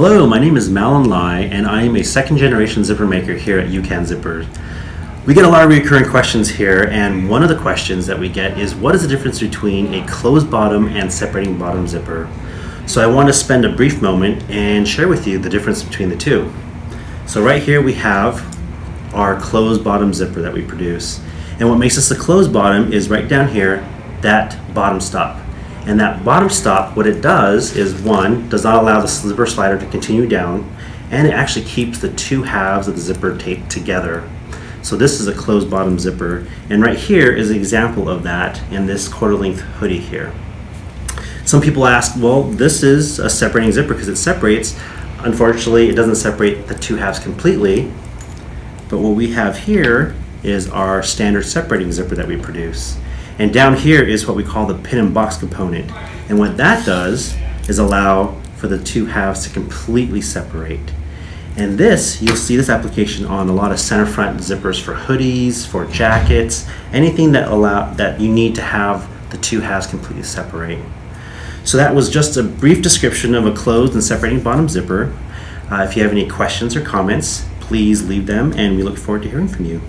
Hello, my name is Malin Lai, and I am a second generation zipper maker here at UCAN Zippers. We get a lot of recurring questions here, and one of the questions that we get is what is the difference between a closed bottom and separating bottom zipper? So I want to spend a brief moment and share with you the difference between the two. So right here we have our closed bottom zipper that we produce. And what makes this a closed bottom is right down here, that bottom stop. And that bottom stop, what it does is, one, does not allow the zipper slider to continue down, and it actually keeps the two halves of the zipper taped together. So this is a closed bottom zipper, and right here is an example of that in this quarter length hoodie here. Some people ask, well, this is a separating zipper because it separates. Unfortunately, it doesn't separate the two halves completely, but what we have here is our standard separating zipper that we produce. And down here is what we call the pin and box component. And what that does is allow for the two halves to completely separate. And this, you'll see this application on a lot of center front zippers for hoodies, for jackets, anything that you need to have the two halves completely separate. So that was just a brief description of a closed and separating bottom zipper. If you have any questions or comments, please leave them, and we look forward to hearing from you.